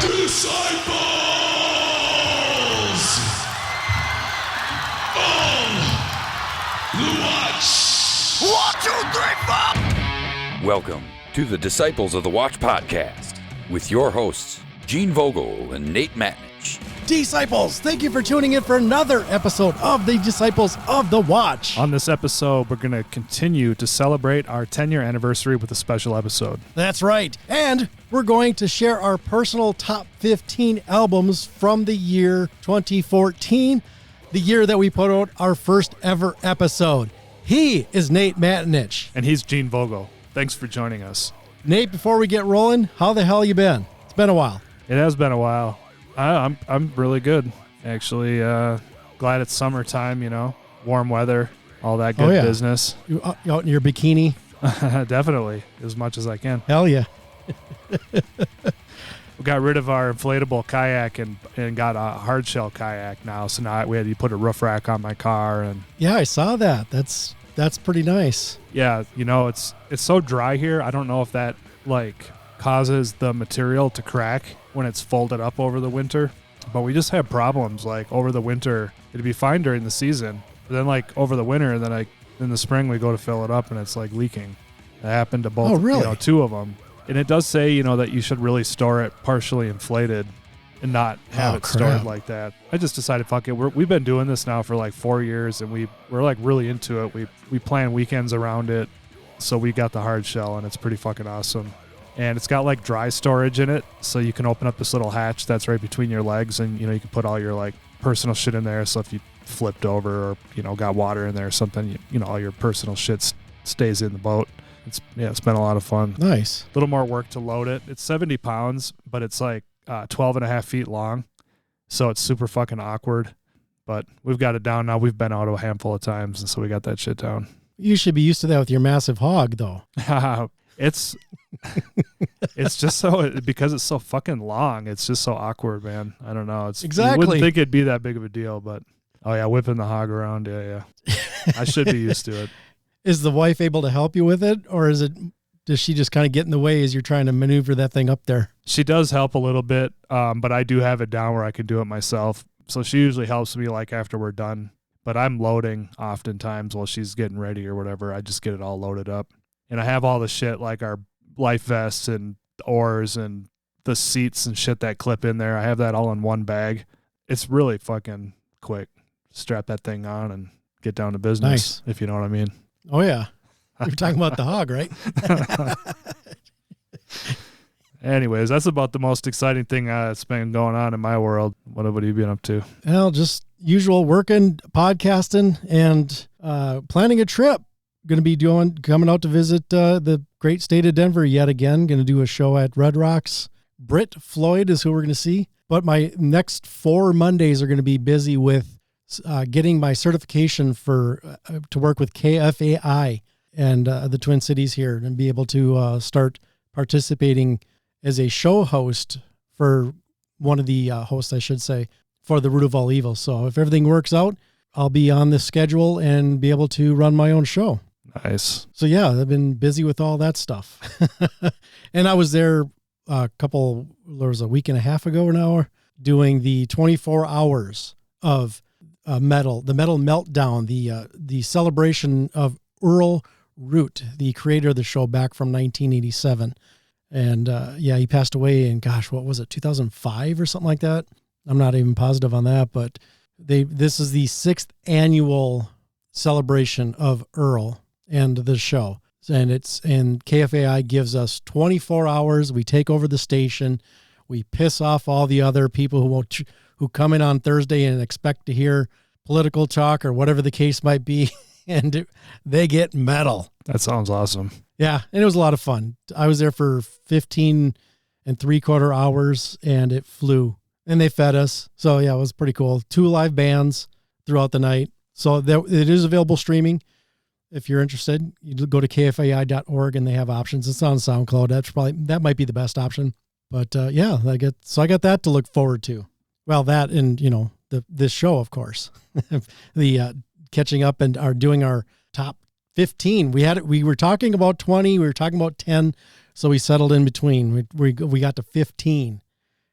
Disciples of the Watch. 1, 2, 3, 4. Welcome to the Disciples of the Watch podcast with your hosts, Gene Vogel and Nate Matnich. Disciples, thank you for tuning in for another episode of the Disciples of the Watch. On this episode, we're going to continue to celebrate our 10-year anniversary with a special episode. That's right. And we're going to share our personal top 15 albums from the year 2014, the year that we put out our first ever episode. He is Nate Matnich. And he's Gene Vogel. Thanks for joining us. Nate, before we get rolling, how the hell you been? It's been a while. It has been a while. I'm really good, actually. Glad it's summertime, you know, warm weather, all that good business. You out in your bikini? Definitely, as much as I can. Hell yeah. We got rid of our inflatable kayak and got a hard shell kayak now. So now we had to put a roof rack on my car. And yeah, I saw that. That's pretty nice. Yeah, you know, it's so dry here. I don't know if that causes the material to crack when it's folded up over the winter, but we just have problems over the winter. It'd be fine during the season, but then over the winter, and then in the spring we go to fill it up and it's leaking. It happened to both, two of them. And it does say, that you should really store it partially inflated and not have it stored like that. I just decided, fuck it. We've been doing this now for 4 years, and we're really into it. We plan weekends around it, so we got the hard shell, and it's pretty fucking awesome. And it's got dry storage in it, so you can open up this little hatch that's right between your legs, and you can put all your personal shit in there. So if you flipped over or got water in there or something, all your personal shit stays in the boat. It's been a lot of fun. Nice. A little more work to load it. It's 70 pounds, but it's 12 and a half feet long, so it's super fucking awkward. But we've got it down now. We've been out a handful of times, and so we got that shit down. You should be used to that with your massive hog, though. It's just so, because it's so fucking long, it's just so awkward, man. I don't know. Exactly. You wouldn't think it'd be that big of a deal, but whipping the hog around, yeah. I should be used to it. Is the wife able to help you with it, or does she just kind of get in the way as you're trying to maneuver that thing up there? She does help a little bit, but I do have it down where I can do it myself. So she usually helps me after we're done, but I'm loading oftentimes while she's getting ready or whatever. I just get it all loaded up. And I have all the shit our life vests and oars and the seats and shit that clip in there. I have that all in one bag. It's really fucking quick. Strap that thing on and get down to business, if you know what I mean. Oh, yeah. You're talking about the hog, right? Anyways, that's about the most exciting thing that's been going on in my world. What have you been up to? Well, just usual working, podcasting, and planning a trip. Going to be coming out to visit the great state of Denver yet again. Going to do a show at Red Rocks. Britt Floyd is who we're going to see. But my next 4 Mondays are going to be busy with getting my certification to work with KFAI and the Twin Cities here, and be able to start participating as a show host for one of the hosts, I should say, for the Root of All Evil. So if everything works out, I'll be on the schedule and be able to run my own show. Nice. So yeah, I've been busy with all that stuff. And I was there there was a week and a half ago now, doing the 24 hours of the Metal Meltdown, the celebration of Earl Root, the creator of the show back from 1987. And he passed away in, what was it, 2005 or something like that? I'm not even positive on that, but this is the 6th annual celebration of Earl and the show. And KFAI gives us 24 hours. We take over the station. We piss off all the other people who come in on Thursday and expect to hear political talk or whatever the case might be, and they get metal. That sounds awesome. Yeah, and it was a lot of fun. I was there for 15 3/4 hours, and it flew. And they fed us. So, yeah, it was pretty cool. 2 live bands throughout the night. So it is available streaming. If you're interested, you go to kfai.org and they have options. It's on SoundCloud. That might be the best option. But I got that to look forward to. Well, that and this show, of course, the catching up and doing our top 15. We were talking about 20. We were talking about 10. So we settled in between. We got to 15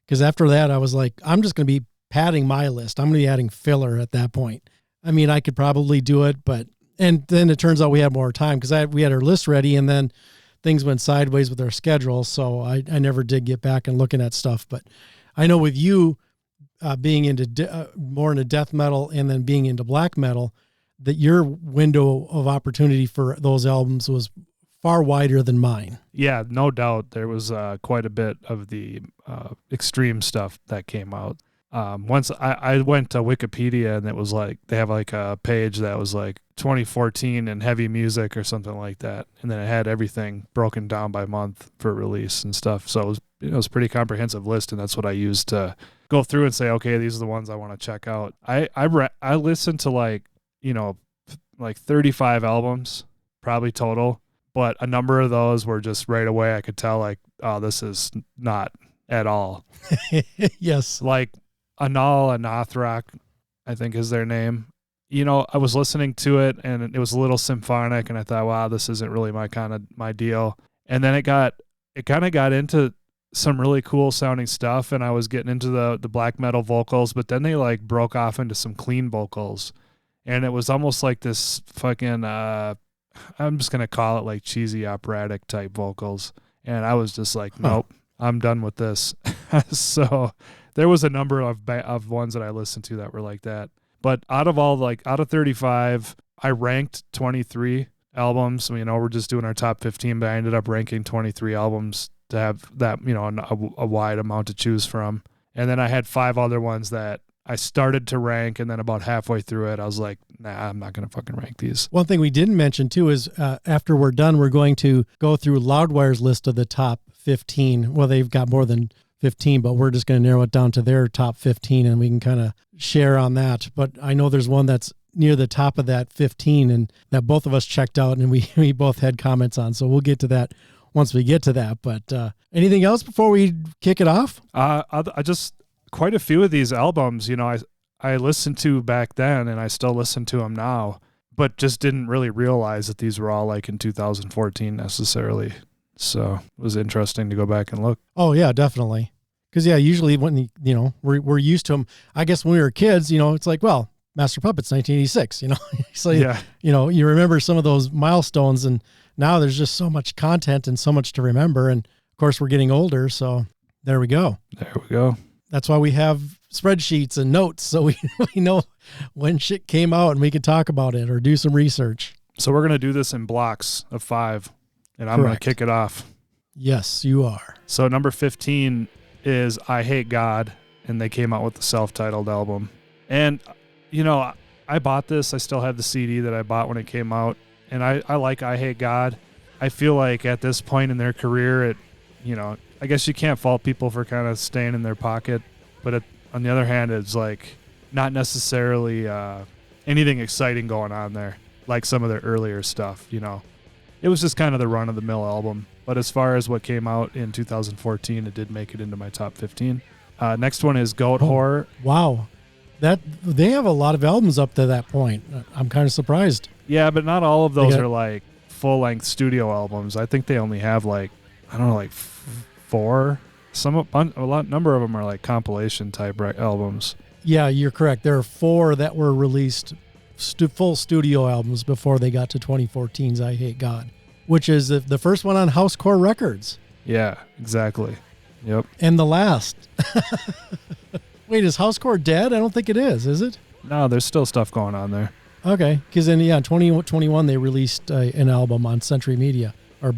Because after that, I was like, I'm just going to be padding my list. I'm going to be adding filler at that point. I mean, I could probably do it, and then it turns out we had more time because we had our list ready, and then things went sideways with our schedule. So I never did get back and looking at stuff. But I know with you being into more into death metal and then being into black metal, that your window of opportunity for those albums was far wider than mine. Yeah, no doubt. There was quite a bit of the extreme stuff that came out. Once I went to Wikipedia, and it was like, they have like a page that was like 2014 and heavy music or something like that. And then it had everything broken down by month for release and stuff. So it was a pretty comprehensive list. And that's what I used to go through and say, okay, these are the ones I want to check out. I listened to like 35 albums probably total, but a number of those were just right away. I could tell like, oh, this is not at all. Yes. Like Anal Anathrach, I think is their name. I was listening to it and it was a little symphonic, and I thought, wow, this isn't really my deal. And then it kind of got into some really cool sounding stuff, and I was getting into the black metal vocals, but then they like broke off into some clean vocals, and it was almost like this fucking I'm just gonna call it like cheesy operatic type vocals, and I was just like, nope, I'm done with this. So there was a number of ones that I listened to that were like that. But out of 35, I ranked 23 albums. We're just doing our top 15, but I ended up ranking 23 albums to have that, a wide amount to choose from. And then I had 5 other ones that I started to rank, and then about halfway through it, I was like, nah, I'm not going to fucking rank these. One thing we didn't mention too is after we're done, we're going to go through Loudwire's list of the top 15. Well, they've got more than 15, but we're just going to narrow it down to their top 15, and we can kind of share on that. But I know there's one that's near the top of that 15 and that both of us checked out and we both had comments on. So we'll get to that once we get to that. But anything else before we kick it off? I just, quite a few of these albums, I listened to back then, and I still listen to them now, but just didn't really realize that these were all like in 2014 necessarily. So it was interesting to go back and look. Oh yeah, definitely. Because usually when we're used to them. I guess when we were kids, it's like, well, Master Puppets 1986. So yeah. You remember some of those milestones, and now there's just so much content and so much to remember. And of course, we're getting older, so there we go. There we go. That's why we have spreadsheets and notes, so we know when shit came out and we can talk about it or do some research. So we're gonna do this in blocks of 5. And I'm going to kick it off. Yes, you are. So number 15 is Eyehategod, and they came out with the self-titled album. And, I bought this. I still have the CD that I bought when it came out. And I like Eyehategod. I feel like at this point in their career, I guess you can't fault people for kind of staying in their pocket. But on the other hand, it's like not necessarily anything exciting going on there, like some of their earlier stuff, It was just kind of the run-of-the-mill album. But as far as what came out in 2014, it did make it into my top 15. Next one is Goatwhore. Wow. They have a lot of albums up to that point. I'm kind of surprised. Yeah, but not all of those are like full-length studio albums. I think they only have like 4. Number of them are like compilation-type albums. Yeah, you're correct. There are 4 that were released full studio albums before they got to 2014's Eyehategod, which is the first one on Housecore Records. Yeah, exactly. Yep. And the last. Wait, is Housecore dead? I don't think it is it? No, there's still stuff going on there. Okay, because in 2021 they released an album on Century Media, or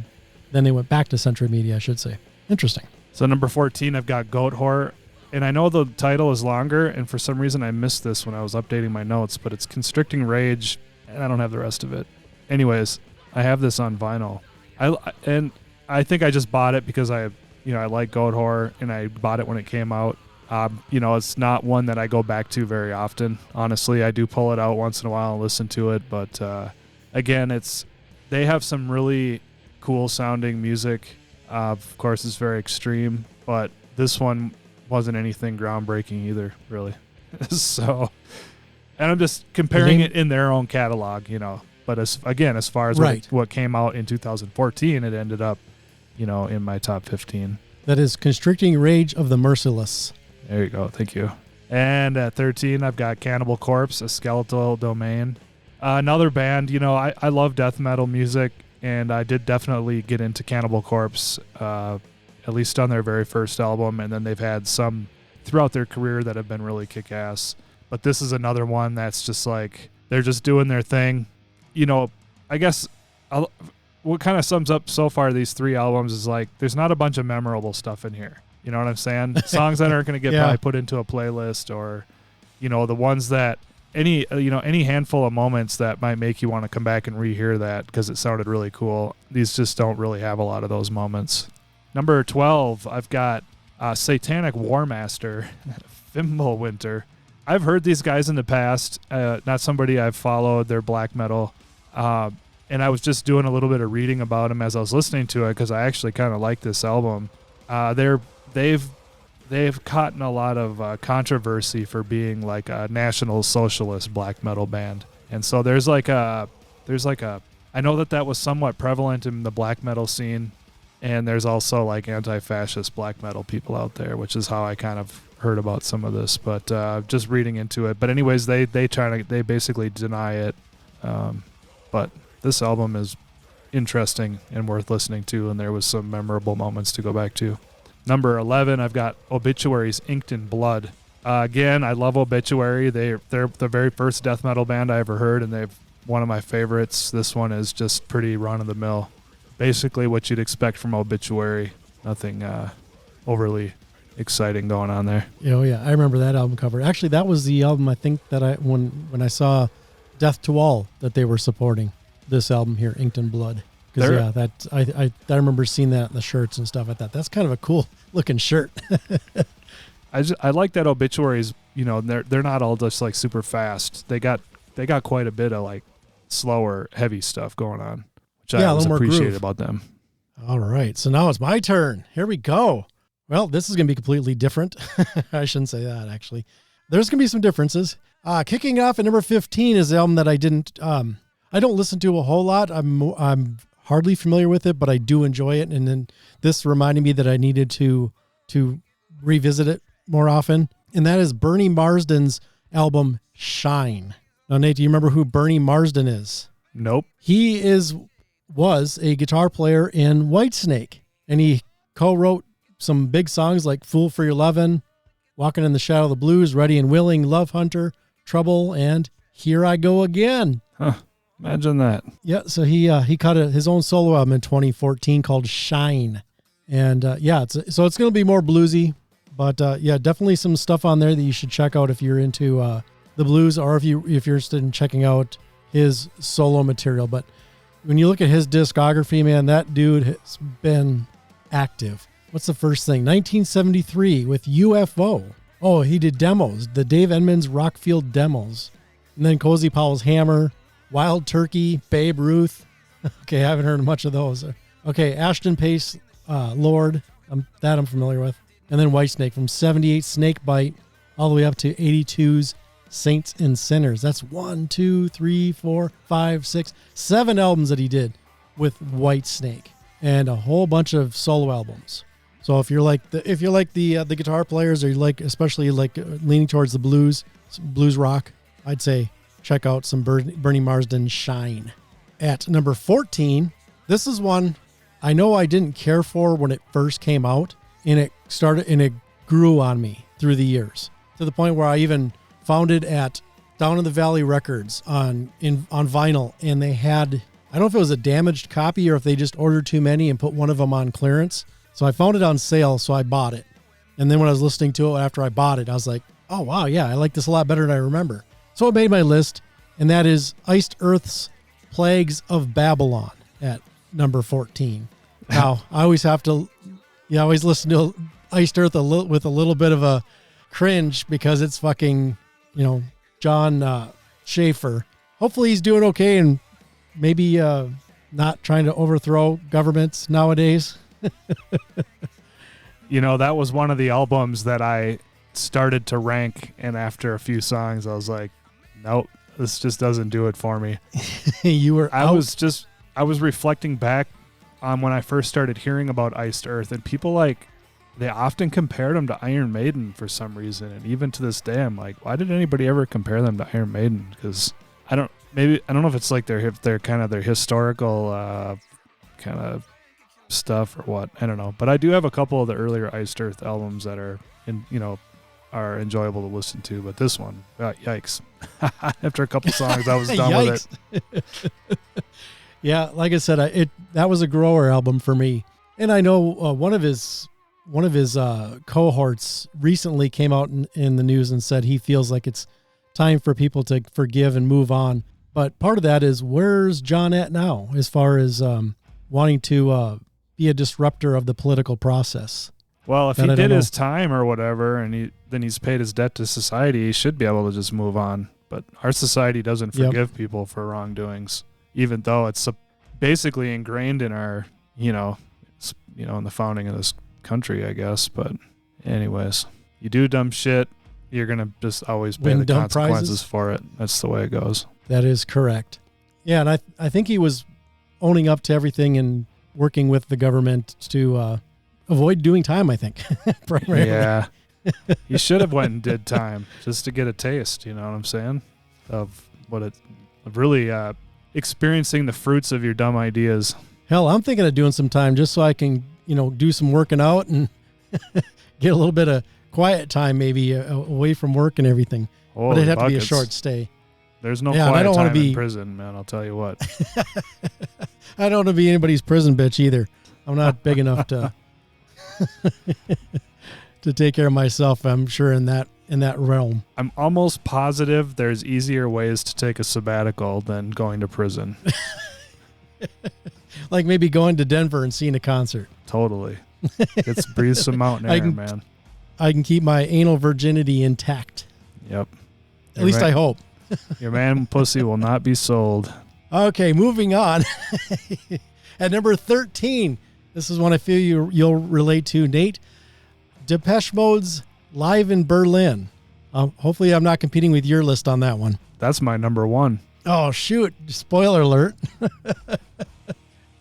then they went back to Century Media, I should say. Interesting. So number 14, I've got Goatwhore. And I know the title is longer, and for some reason I missed this when I was updating my notes, but it's Constricting Rage, and I don't have the rest of it. Anyways, I have this on vinyl. I think I just bought it because I like Goatwhore, and I bought it when it came out. It's not one that I go back to very often. Honestly, I do pull it out once in a while and listen to it, but again, they have some really cool sounding music. Of course, it's very extreme, but this one wasn't anything groundbreaking either, really. So, and I'm just comparing it in their own catalog, But as far as what came out in 2014, it ended up, in my top 15. That is Constricting Rage of the Merciless. There you go. Thank you. And at 13, I've got Cannibal Corpse, A Skeletal Domain. Another band, I love death metal music, and I did definitely get into Cannibal Corpse, at least on their very first album, and then they've had some throughout their career that have been really kick-ass. But this is another one that's just like, they're just doing their thing. I guess what kind of sums up so far these 3 albums is like, there's not a bunch of memorable stuff in here. You know what I'm saying? Songs that aren't going to get probably put into a playlist, or, the ones that any handful of moments that might make you want to come back and rehear that because it sounded really cool. These just don't really have a lot of those moments. Number 12, I've got Satanic Warmaster, Fimbulwinter. I've heard these guys in the past, not somebody I've followed. They're black metal. And I was just doing a little bit of reading about them as I was listening to it because I actually kind of like this album. They've caught in a lot of controversy for being like a National Socialist black metal band. And so there's like a I know that was somewhat prevalent in the black metal scene, and there's also like anti-fascist black metal people out there, which is how I kind of heard about some of this, but just reading into it. But anyways, they basically deny it. But this album is interesting and worth listening to, and there was some memorable moments to go back to. Number 11, I've got Obituary's Inked in Blood. Again, I love Obituary. They're the very first death metal band I ever heard, and they've one of my favorites. This one is just pretty run-of-the-mill. Basically what you'd expect from Obituary. Nothing overly exciting going on there. Oh, yeah. I remember that album cover. Actually, that was the album I think that when I saw Death to All that they were supporting this album here, Inked in Blood. Because I remember seeing that in the shirts and stuff like that. That's kind of a cool looking shirt. I like that Obituaries, they're not all just like super fast. They got quite a bit of like slower, heavy stuff going on, which I always appreciate about them. All right, so now it's my turn. Here we go. Well, this is going to be completely different. I shouldn't say that, actually. There's going to be some differences. Kicking off at number 15 is the album that I don't listen to a whole lot. I'm hardly familiar with it, but I do enjoy it. And then this reminded me that I needed to revisit it more often. And that is Bernie Marsden's album Shine. Now, Nate, do you remember who Bernie Marsden is? Nope. He was a guitar player in Whitesnake, and he co-wrote some big songs like Fool for Your Lovin', Walking in the Shadow of the Blues, Ready and Willing, Love Hunter, Trouble, and Here I Go Again. Huh. Imagine that. Yeah, so he cut his own solo album in 2014 called Shine. And it's going to be more bluesy, but definitely some stuff on there that you should check out if you're into the blues, or if you're interested in checking out his solo material. But when you look at his discography, man, that dude has been active. What's the first thing? 1973 with UFO. Oh, he did demos, the Dave Edmunds Rockfield demos. And then Cozy Powell's Hammer, Wild Turkey, Babe Ruth. Okay, I haven't heard much of those. Okay, Ashton Pace, Lord, that I'm familiar with. And then Whitesnake from 78 Snakebite all the way up to 82's Saints and Sinners. That's 1, 2, 3, 4, 5, 6, 7 albums that he did with Whitesnake, and a whole bunch of solo albums. So if you're like the guitar players, or you especially leaning towards the blues rock, I'd say check out some Bernie Marsden Shine. At number 14, this is one I know I didn't care for when it first came out, and it grew on me through the years, to the point where I even found it at Down in the Valley Records on vinyl, and they had, I don't know if it was a damaged copy or if they just ordered too many and put one of them on clearance. So I found it on sale, so I bought it. And then when I was listening to it after I bought it, I was like, oh wow, yeah, I like this a lot better than I remember. So it made my list, and that is Iced Earth's Plagues of Babylon at number 14. Now, I always listen to Iced Earth with a little bit of a cringe because it's fucking, John Schaefer. Hopefully he's doing okay and maybe not trying to overthrow governments nowadays. That was one of the albums that I started to rank, and after a few songs I was like, nope, this just doesn't do it for me. I was reflecting back on when I first started hearing about Iced Earth, and people they often compared them to Iron Maiden for some reason, and even to this day, I'm like, why did anybody ever compare them to Iron Maiden? Because I don't know if it's like their kind of their historical kind of stuff or what. I don't know, but I do have a couple of the earlier Iced Earth albums that are are enjoyable to listen to. But this one, yikes! After a couple songs, I was done with it. Yeah, like I said, that was a grower album for me, and I know one of his cohorts recently came out in the news and said he feels like it's time for people to forgive and move on. But part of that is, where's John at now as far as wanting to be a disruptor of the political process? Well, if he did his time or whatever, and then he's paid his debt to society, he should be able to just move on. But our society doesn't forgive people for wrongdoings, even though it's basically ingrained in our, in the founding of this country, I guess. But anyways, you do dumb shit, you're going to just always pay the consequences for it. That's the way it goes. That is correct. Yeah, and I think he was owning up to everything and working with the government to avoid doing time, I think. Primarily. Yeah. You should have went and did time just to get a taste, you know what I'm saying? Of really experiencing the fruits of your dumb ideas. Hell, I'm thinking of doing some time just so I can, do some working out and get a little bit of quiet time maybe away from work and everything. Holy but it'd have buckets. To be a short stay. There's no quiet time in prison, man, I'll tell you what. I don't want to be anybody's prison bitch either. I'm not big enough to to take care of myself, I'm sure, in that realm. I'm almost positive there's easier ways to take a sabbatical than going to prison. Like maybe going to Denver and seeing a concert. Totally. Let's breathe some mountain air, man. I can keep my anal virginity intact. Yep. At least I hope. Your man pussy will not be sold. Okay, moving on. At number 13, this is one I feel you'll relate to, Nate. Depeche Mode's Live in Berlin. Hopefully I'm not competing with your list on that one. That's my number one. Oh, shoot. Spoiler alert.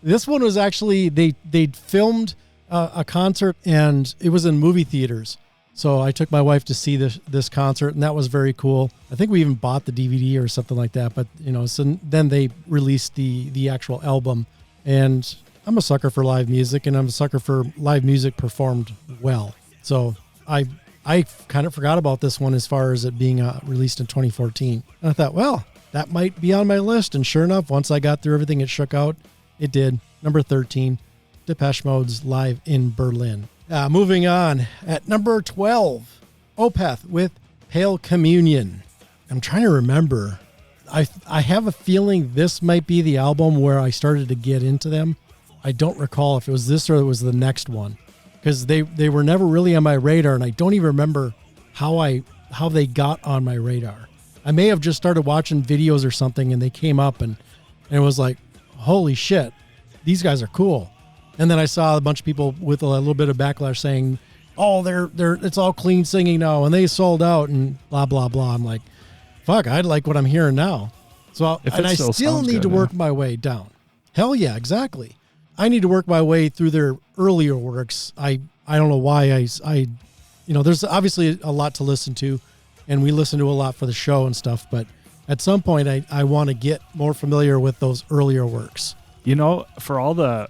This one was actually, they filmed a concert, and it was in movie theaters. So I took my wife to see this concert, and that was very cool. I think we even bought the DVD or something like that. But, so then they released the actual album. And I'm a sucker for live music, and I'm a sucker for live music performed well. So I kind of forgot about this one as far as it being released in 2014. And I thought, well, that might be on my list. And sure enough, once I got through everything, it shook out. It did. Number 13, Depeche Mode's Live in Berlin. Moving on, at number 12, Opeth with Pale Communion. I'm trying to remember. I have a feeling this might be the album where I started to get into them. I don't recall if it was this or it was the next one, because they were never really on my radar, and I don't even remember how they got on my radar. I may have just started watching videos or something, and they came up, and it was like, holy shit, these guys are cool. And then I saw a bunch of people with a little bit of backlash saying, oh, it's all clean singing now, and they sold out, and blah, blah, blah. I'm like, fuck, I like what I'm hearing now. So, and I still need to work my way down. Hell yeah, exactly. I need to work my way through their earlier works. I don't know why there's obviously a lot to listen to, and we listen to a lot for the show and stuff, but at some point I want to get more familiar with those earlier works. For all the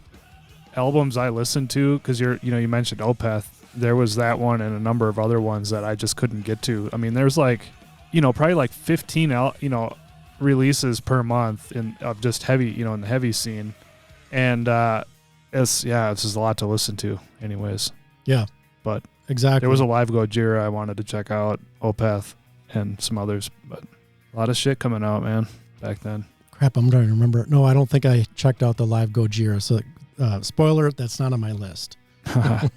albums I listened to, because you mentioned Opeth, there was that one and a number of other ones that I just couldn't get to. I mean, there's probably like 15 releases per month of just heavy, in the heavy scene, and it's just a lot to listen to anyways. Yeah, but exactly, there was a Live Gojira I wanted to check out, Opeth and some others, but a lot of shit coming out, man, back then. Crap, I'm trying to remember. No, I don't think I checked out the Live Gojira, so spoiler, that's not on my list. I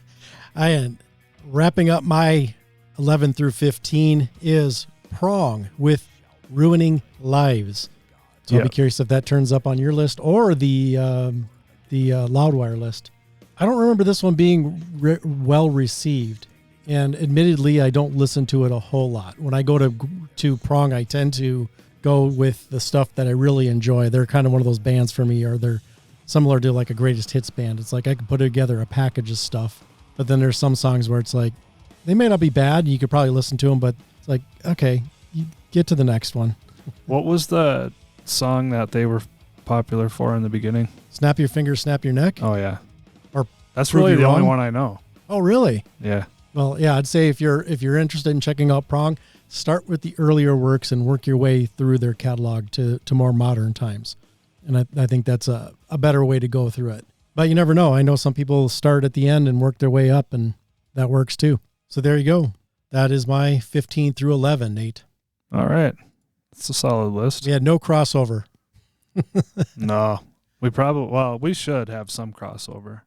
am wrapping up my 11 through 15 is Prong with Ruining Lives. So I'll be curious if that turns up on your list or the Loudwire list. I don't remember this one being well received, and admittedly, I don't listen to it a whole lot. When I go to Prong, I tend to go with the stuff that I really enjoy. They're kind of one of those bands for me, or they're similar to like a greatest hits band. It's like I can put together a package of stuff But then there's some songs where it's like, they may not be bad. You could probably listen to them, but it's like, okay, you get to the next one. What was the song that they were popular for in the beginning? Snap your fingers, snap your neck. Oh yeah. Or that's Prove really You the only Wrong? one I know. Oh, really? Yeah. Well, yeah, I'd say if you're interested in checking out Prong, start with the earlier works and work your way through their catalog to more modern times. And I think that's a better way to go through it. But you never know. I know some people start at the end and work their way up, and that works too. So there you go. That is my 15 through 11, Nate. All right. It's a solid list. We had no crossover. No. We should have some crossover.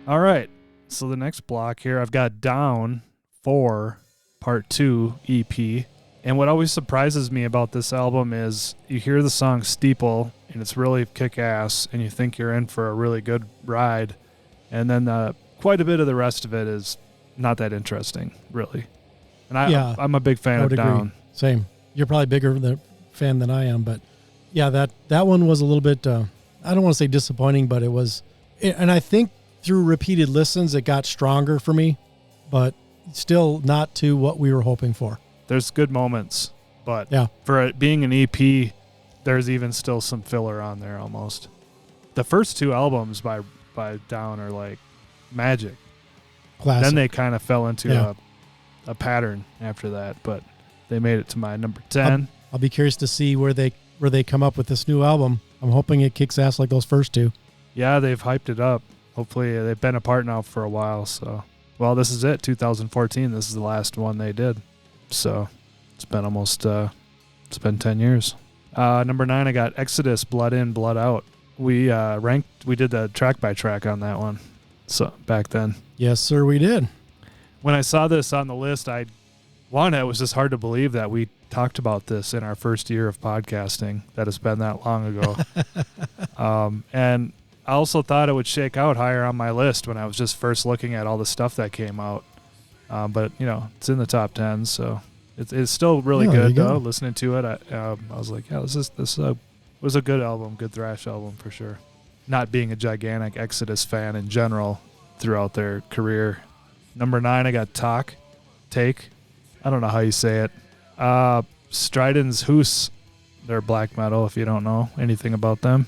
All right. So the next block here, I've got Down 4 Part 2 EP. And what always surprises me about this album is you hear the song Steeple, and it's really kick-ass, and you think you're in for a really good ride. And then quite a bit of the rest of it is not that interesting, really. And I'm a big fan I of would agree. Down. Same. You're probably bigger fan than I am, but yeah, that one was a little bit, I don't want to say disappointing, but it was, and I think through repeated listens, it got stronger for me, but still not to what we were hoping for. There's good moments, but yeah, for it being an EP, there's even still some filler on there almost. The first 2 albums by Down are like magic. classic. Then they kind of fell into a pattern after that, but they made it to my number 10. I'll be curious to see where they come up with this new album. I'm hoping it kicks ass like those first 2. Yeah, they've hyped it up. Hopefully, they've been apart now for a while. So, well, this is it. 2014. This is the last one they did. So, it's been almost it's been 10 years. Number 9, I got Exodus, Blood In, Blood Out. We did the track by track on that one. So back then. Yes, sir, we did. When I saw this on the list, it was just hard to believe that we talked about this in our first year of podcasting. That has been that long ago. And I also thought it would shake out higher on my list when I was just first looking at all the stuff that came out. But it's in the top 10, so it's still really good though. Listening to it, I was like, yeah, this was a good album, good thrash album for sure. Not being a gigantic Exodus fan in general throughout their career. Number 9, I got Taake. I don't know how you say it. Stridens Hoos. They're black metal if you don't know anything about them.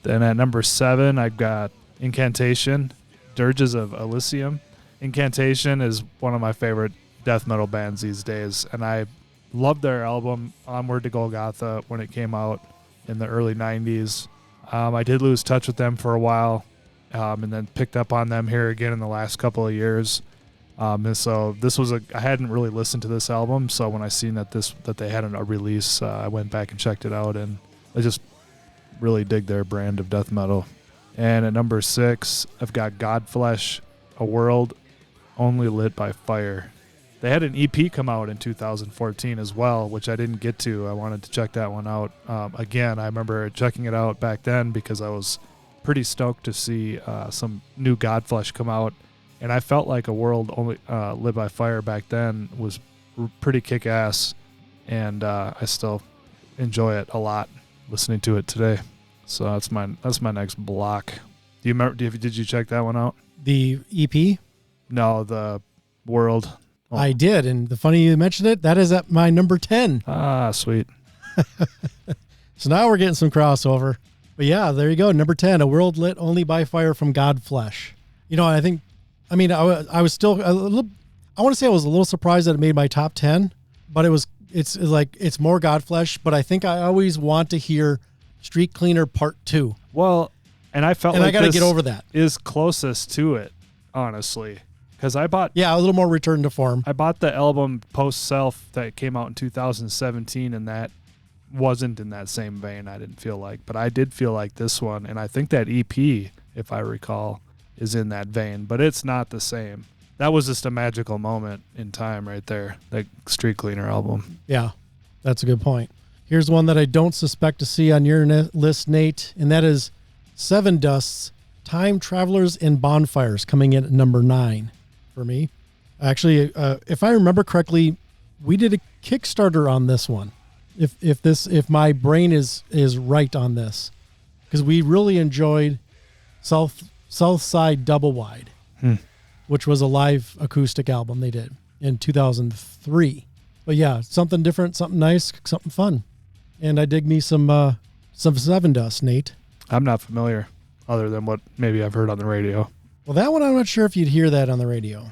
Then at number 7, I got Incantation, Dirges of Elysium. Incantation is one of my favorite death metal bands these days, and I loved their album Onward to Golgotha when it came out in the early 90s. I did lose touch with them for a while, and then picked up on them here again in the last couple of years. And so I hadn't really listened to this album, so when I seen that they had a release, I went back and checked it out, and I just really dig their brand of death metal. And at number 6, I've got Godflesh, A World Only Lit by Fire. They had an EP come out in 2014 as well, which I didn't get to. I wanted to check that one out. Again, I remember checking it out back then because I was pretty stoked to see some new Godflesh come out. And I felt like A World Only Lit by Fire back then was pretty kick-ass. And I still enjoy it a lot listening to it today. So that's my next block. Do you remember? Did you check that one out? The EP? No, the World. Oh. I did, and the funny you mentioned it, that is at my number 10. Ah, sweet. So now we're getting some crossover. But yeah, there you go. Number 10, A World Lit Only by Fire from Godflesh. I was still a little, I want to say I was a little surprised that it made my top 10, but it's more Godflesh, but I think I always want to hear Street Cleaner Part 2. Well, and I felt and like I got to this get over that. Is closest to it, honestly. Because I bought... Yeah, a little more return to form. I bought the album Post-Self that came out in 2017, and that wasn't in that same vein, I didn't feel like. But I did feel like this one, and I think that EP, if I recall, is in that vein. But it's not the same. That was just a magical moment in time right there, that Street Cleaner album. Yeah, that's a good point. Here's one that I don't suspect to see on your list, Nate, and that is Seven Dust's Time Travelers and Bonfires, coming in at number 9 for me. Actually, if I remember correctly, we did a Kickstarter on this one. If my brain is right on this, because we really enjoyed Southside Double Wide, which was a live acoustic album they did in 2003. But yeah, something different, something nice, something fun. And I dig me some Seven Dust, Nate. I'm not familiar, other than what maybe I've heard on the radio. Well, that one I'm not sure if you'd hear that on the radio.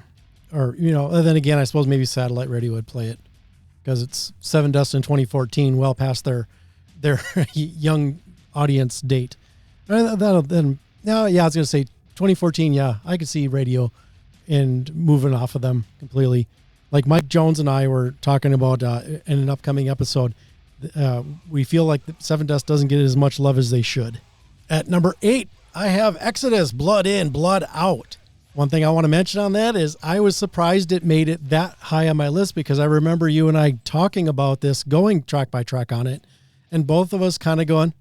Or, then again, I suppose maybe satellite radio would play it, because it's Seven Dust in 2014, well past their young audience date. I was going to say 2014, yeah, I could see radio and moving off of them completely. Like Mike Jones and I were talking about in an upcoming episode, we feel like Seven Dust doesn't get as much love as they should. At number 8, I have Exodus, Blood In, Blood Out. One thing I want to mention on that is I was surprised it made it that high on my list, because I remember you and I talking about this, going track by track on it, and both of us kind of going,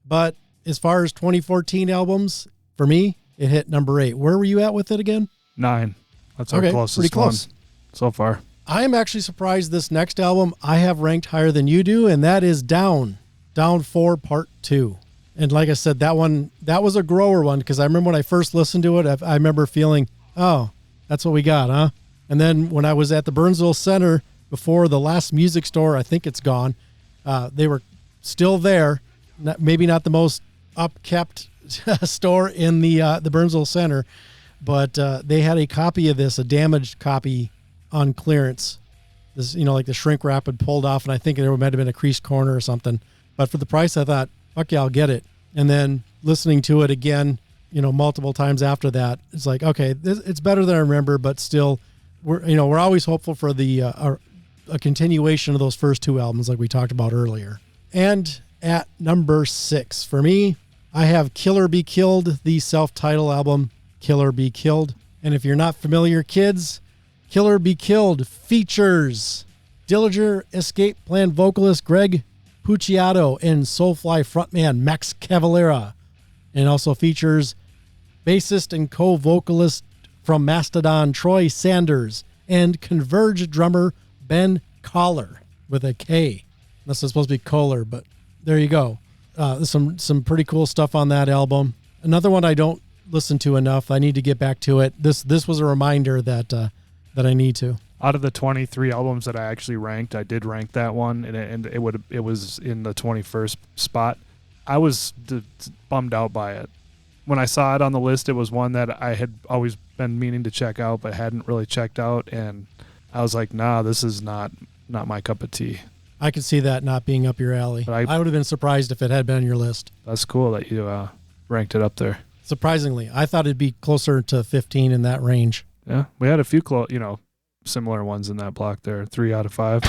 But as far as 2014 albums, for me, it hit number 8. Where were you at with it again? 9. That's our closest pretty close one so far. I am actually surprised this next album I have ranked higher than you do, and that is Down 4 Part 2. And like I said, that was a grower one, because I remember when I first listened to it, I remember feeling, oh, that's what we got, huh? And then when I was at the Burnsville Center before the last music store, I think it's gone, they were still there, maybe not the most upkept store in the Burnsville Center, but they had a copy of this, a damaged copy on clearance. This, like the shrink wrap had pulled off, and I think there might have been a creased corner or something. But for the price, I thought, fuck yeah, I'll get it. And then listening to it again, multiple times after that, it's like, okay, it's better than I remember, but still, we're always hopeful for a continuation of those first two albums, like we talked about earlier. And at number 6 for me, I have Killer Be Killed, the self-titled album, Killer Be Killed. And if you're not familiar, kids, Killer Be Killed features Dillinger Escape Plan vocalist Greg Puciato and Soulfly frontman Max Cavalera. And also features bassist and co-vocalist from Mastodon Troy Sanders and Converge drummer Ben Collar with a K. This is supposed to be Kohler, but there you go. There's some pretty cool stuff on that album. Another one I don't listen to enough. I need to get back to it. This was a reminder that I need to. Out of the 23 albums that I actually ranked, I did rank that one, and it was in the 21st spot. I was bummed out by it. When I saw it on the list, it was one that I had always been meaning to check out, but hadn't really checked out, and I was like, nah, this is not my cup of tea. I could see that not being up your alley. But I would have been surprised if it had been on your list. That's cool that you ranked it up there. Surprisingly, I thought it'd be closer to 15 in that range. Yeah, we had a few similar ones in that block there. 3 out of 5.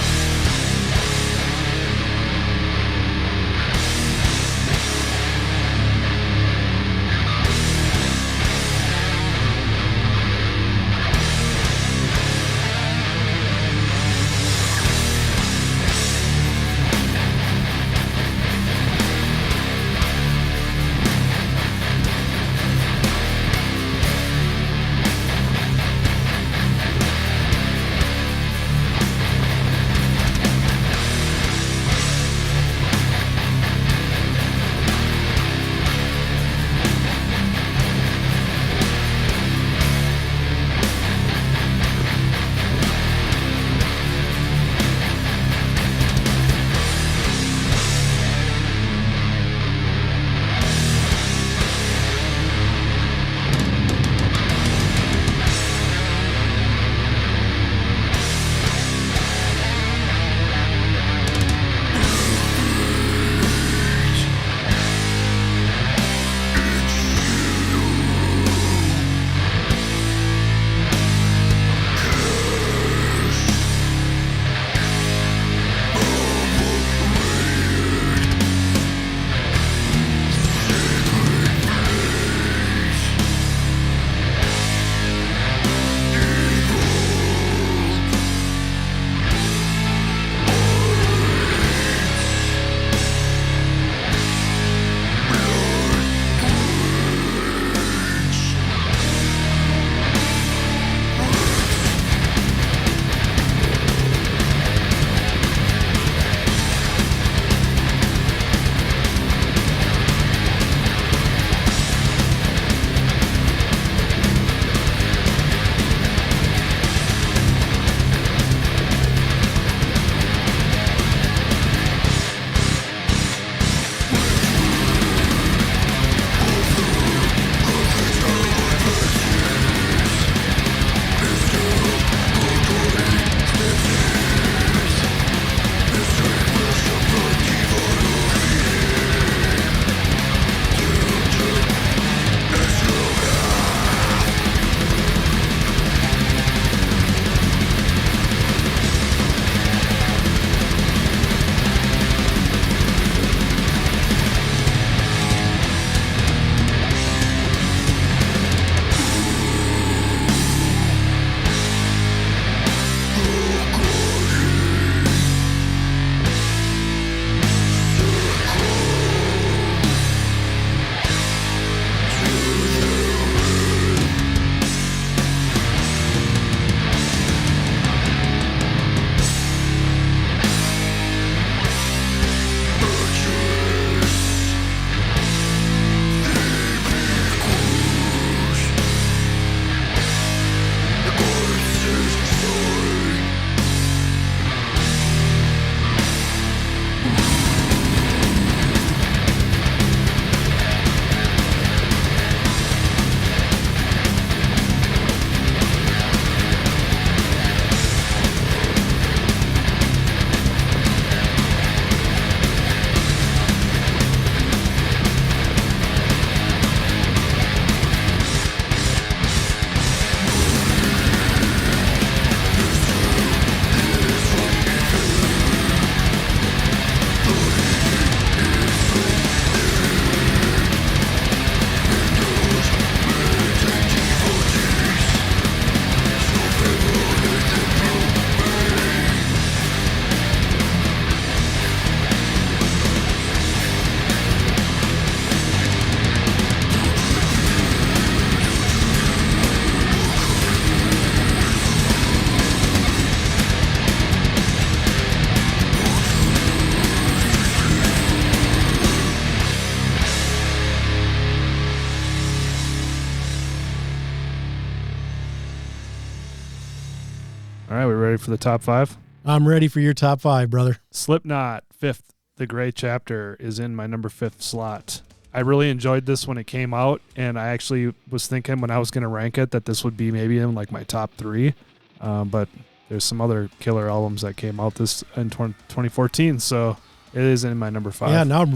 ready for the top 5? I'm ready for your top 5, brother. Slipknot, 5th, The Gray Chapter, is in my number 5th slot. I really enjoyed this when it came out, and I actually was thinking when I was going to rank it that this would be maybe in like my top 3. But there's some other killer albums that came out this in 2014, so it is in my number 5. Yeah, now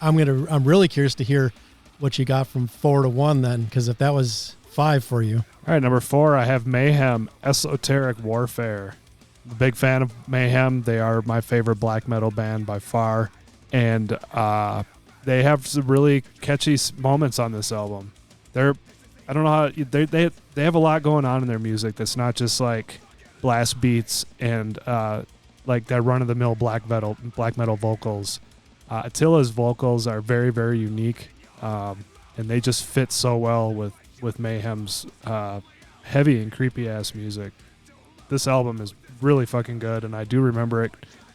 I'm really curious to hear what you got from 4 to 1 then, because if that was 5 for you. All right, number 4, I have Mayhem, Esoteric Warfare. I'm a big fan of Mayhem. They are my favorite black metal band by far, and they have some really catchy moments on this album. I don't know how they have a lot going on in their music that's not just like blast beats and like that run-of-the-mill black metal vocals. Attila's vocals are very, very unique, and they just fit so well with Mayhem's heavy and creepy-ass music. This album is really fucking good, and I do remember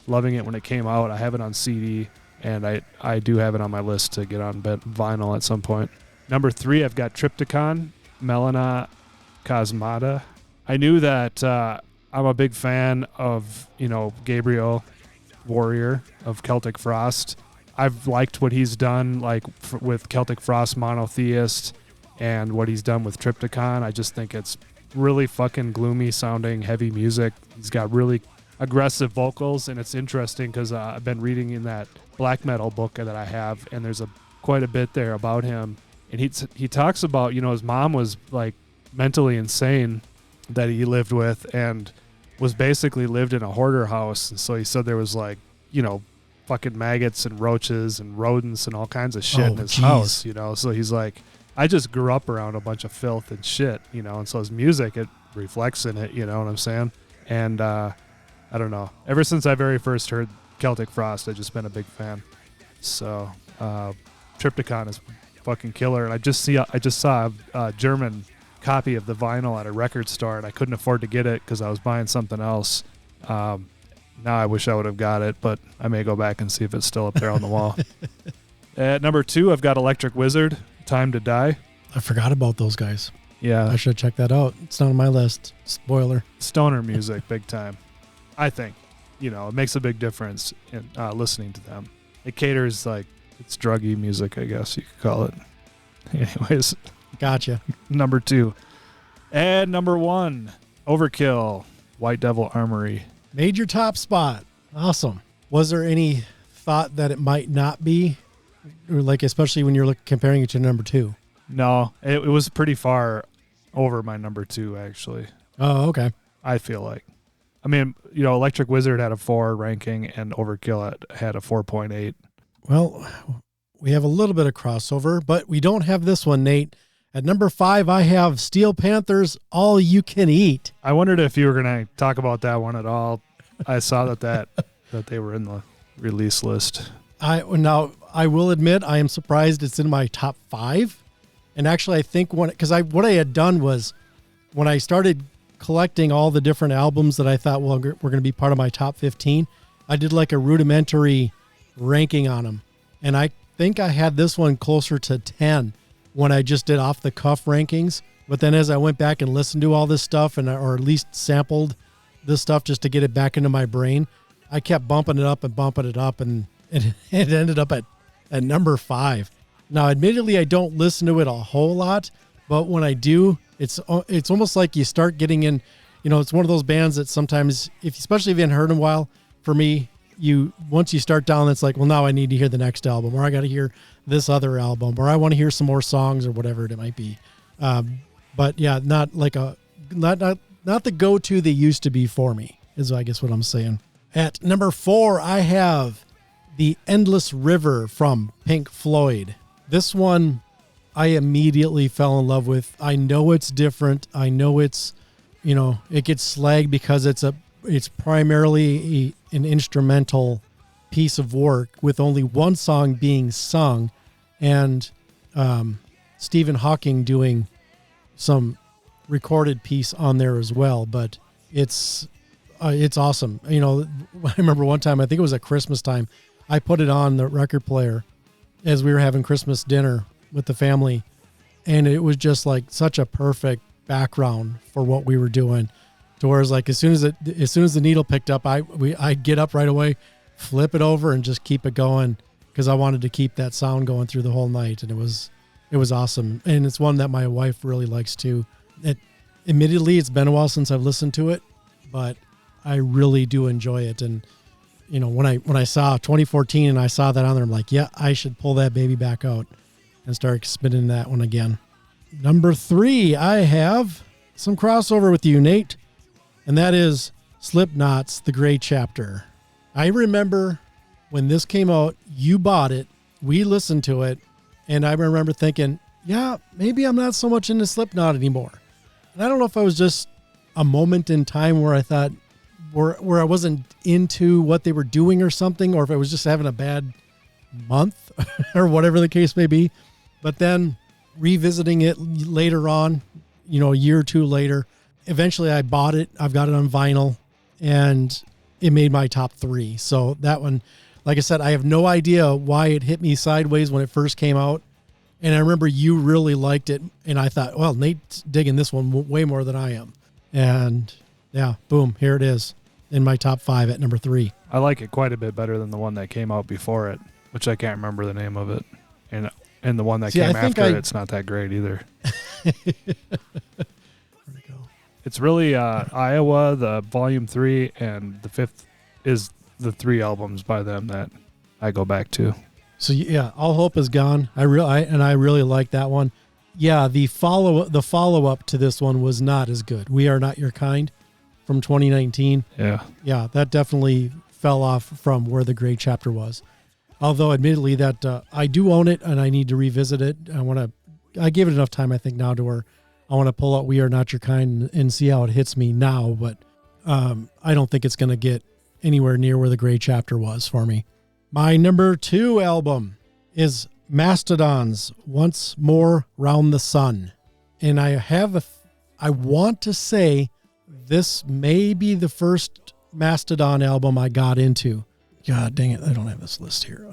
loving it when it came out. I have it on CD, and I do have it on my list to get on vinyl at some point. Number 3, I've got Triptychon, Melana Cosmata. I knew that I'm a big fan of, Gabriel Warrior of Celtic Frost. I've liked what he's done with Celtic Frost Monotheist and what he's done with Triptychon. I just think it's really fucking gloomy sounding, heavy music. He's got really aggressive vocals, and it's interesting because I've been reading in that black metal book that I have, and there's quite a bit there about him. And he talks about, his mom was like mentally insane that he lived with and was basically lived in a hoarder house. And so he said there was fucking maggots and roaches and rodents and all kinds of shit in his house, So he's like, I just grew up around a bunch of filth and shit, and so his music, it reflects in it, you know what I'm saying? And I don't know. Ever since I very first heard Celtic Frost, I've just been a big fan. So Triptychon is fucking killer. And I just saw a German copy of the vinyl at a record store, and I couldn't afford to get it because I was buying something else. Now I wish I would have got it, but I may go back and see if it's still up there on the wall. At number 2, I've got Electric Wizard, Time to Die. I forgot about those guys. Yeah. I should check that out. It's not on my list. Spoiler. Stoner music, big time. I think, it makes a big difference in listening to them. It caters it's druggy music, I guess you could call it. Anyways. Gotcha. Number 2. And number 1, Overkill, White Devil Armory. Made your top spot. Awesome. Was there any thought that it might not be? Or especially when you're comparing it to number 2? No, it was pretty far over my number 2, actually. Oh, okay. I feel like. I mean, Electric Wizard had a 4 ranking and Overkill had a 4.8. Well, we have a little bit of crossover, but we don't have this one, Nate. At number 5, I have Steel Panther's All You Can Eat. I wondered if you were going to talk about that one at all. I saw that they were in the release list. Now, I will admit I am surprised it's in my top 5. And actually, I think what I had done was when I started collecting all the different albums that I thought, were going to be part of my top 15, I did a rudimentary ranking on them. And I think I had this one closer to 10 when I just did off the cuff rankings. But then as I went back and listened to all this stuff or at least sampled this stuff just to get it back into my brain, I kept bumping it up, and it ended up at number 5. Now, admittedly, I don't listen to it a whole lot, but when I do, it's almost like you start getting in, it's one of those bands that sometimes, especially if you haven't heard in a while, for me, once you start down, it's like, well, now I need to hear the next album, or I got to hear this other album, or I want to hear some more songs or whatever it might be. But yeah, not the go-to they used to be for me, is I guess what I'm saying. At number 4, I have The Endless River from Pink Floyd. This one I immediately fell in love with. I know it's different. I know it's, it gets slagged because it's primarily an instrumental piece of work with only one song being sung, and Stephen Hawking doing some recorded piece on there as well. But it's awesome. I remember one time, I think it was at Christmas time, I put it on the record player as we were having Christmas dinner with the family, and it was just such a perfect background for what we were doing. to where it's like as soon as the needle picked up, I'd get up right away, flip it over, and just keep it going because I wanted to keep that sound going through the whole night, and it was awesome. And it's one that my wife really likes too. Admittedly, it's been a while since I've listened to it, but I really do enjoy it. And you know, when I saw 2014 and I saw that on there, I'm like, yeah, I should pull that baby back out and start spinning that one again. Number 3, I have some crossover with you, Nate, and that is Slipknot's The Gray Chapter. I remember when this came out, you bought it, we listened to it, and I remember thinking, yeah, maybe I'm not so much into Slipknot anymore. And I don't know if I was just a moment in time where I thought, where I wasn't into what they were doing or something, or if I was just having a bad month or whatever the case may be. But then revisiting it later on, you know, a year or two later, eventually I bought it. I've got it on vinyl and it made my top 3. So that one, like I said, I have no idea why it hit me sideways when it first came out. And I remember you really liked it. And I thought, well, Nate's digging this one way more than I am. And yeah, boom, here it is in my top 5 at number 3. I like it quite a bit better than the one that came out before it, which I can't remember the name of it. And the one that came after it, it's not that great either. Where'd it go? It's really Iowa, the Volume 3, and the 5th is the 3 albums by them that I go back to. So yeah, All Hope Is Gone. I really like that one. Yeah, the follow up to this one was not as good. We Are Not Your Kind from 2019. Yeah, that definitely fell off from where The Gray Chapter was. Although admittedly that I do own it and I need to revisit it. I gave it enough time, I think, now to where I want to pull out We Are Not Your Kind and see how it hits me now. But I don't think it's going to get anywhere near where The Gray Chapter was for me. My number 2 album is Mastodon's Once More Round the Sun. And I want to say this may be the first Mastodon album I got into. God dang it, I don't have this list here.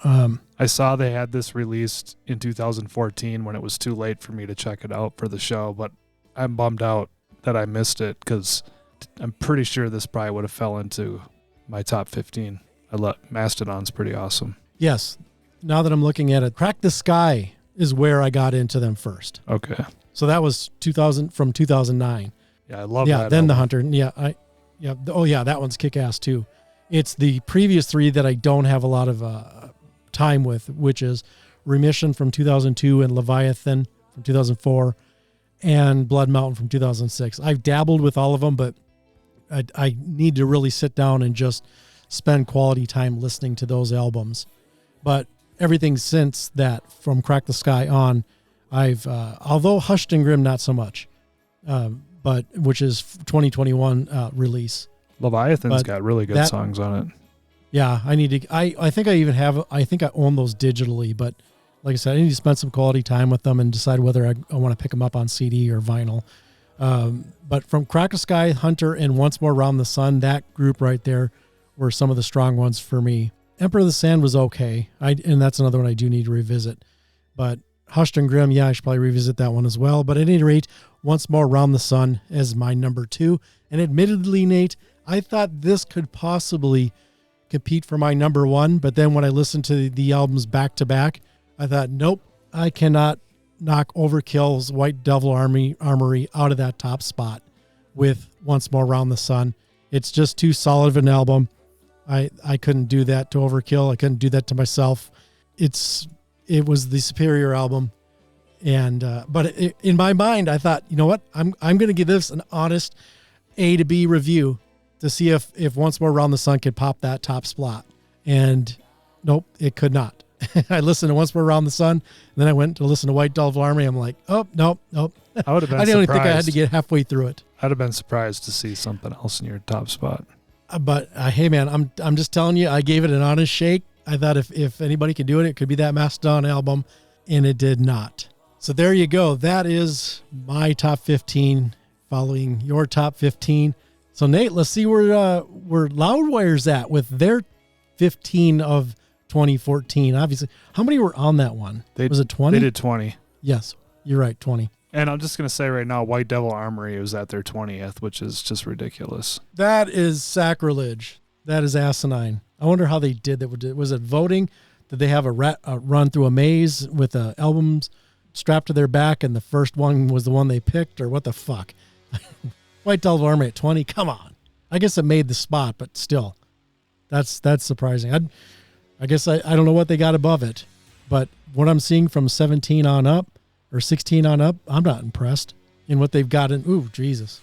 I saw they had this released in 2014 when it was too late for me to check it out for the show, but I'm bummed out that I missed it because I'm pretty sure this probably would have fell into my top 15. Mastodon's pretty awesome. Yes. Now that I'm looking at it, Crack the Sky is where I got into them first. Okay. So that was 2009. Yeah, I love that. Yeah, then album. The Hunter. That one's kick-ass too. It's the previous 3 that I don't have a lot of time with, which is Remission from 2002 and Leviathan from 2004 and Blood Mountain from 2006. I've dabbled with all of them, but I need to really sit down and just spend quality time listening to those albums. But everything since that, from Crack the Sky on, I've although Hushed and Grim not so much, but which is 2021 release. Leviathan's got really good songs on it. Yeah, I need to. I think I own those digitally, but like I said, I need to spend some quality time with them and decide whether I want to pick them up on CD or vinyl. But from Crack the Sky, Hunter, and Once More Round the Sun, that group right there were some of the strong ones for me. Emperor of the Sand was okay, and that's another one I do need to revisit. But Hushed and Grim, yeah, I should probably revisit that one as well. But at any rate, Once More Round the Sun is my number 2. And admittedly, Nate, I thought this could possibly compete for my number 1. But then when I listened to the albums back to back, I thought, nope, I cannot knock Overkill's White Devil Armory out of that top spot with Once More Round the Sun. It's just too solid of an album. I couldn't do that to Overkill. I couldn't do that to myself. It was the superior album. And but in my mind, I thought, you know what? I'm going to give this an honest A to B review to see if Once More Round the Sun could pop that top spot. And nope, it could not. I listened to Once More Round the Sun, and then I went to listen to White Devil Army. I'm like, oh, nope. I would have been I didn't even think I had to get halfway through it. I'd have been surprised to see something else in your top spot. But hey, man, I'm just telling you, I gave it an honest shake. I thought if anybody could do it, it could be that Mastodon album, and it did not. So there you go. That is my top 15, following your top 15. So Nate, let's see where Loudwire's at with their 15 of 2014. Obviously, how many were on that one? Was it 20? They did 20. Yes, you're right, 20. And I'm just going to say right now, White Devil Armory was at their 20th, which is just ridiculous. That is sacrilege. That is asinine. I wonder how they did that. Was it voting? Did they have a run through a maze with albums strapped to their back, and the first one was the one they picked, or what the fuck? White Devil Armory at 20? Come on. I guess it made the spot, but still, that's surprising. I guess I don't know what they got above it, but what I'm seeing from 17 on up, or 16 on up, I'm not impressed in what they've got in. Ooh, Jesus.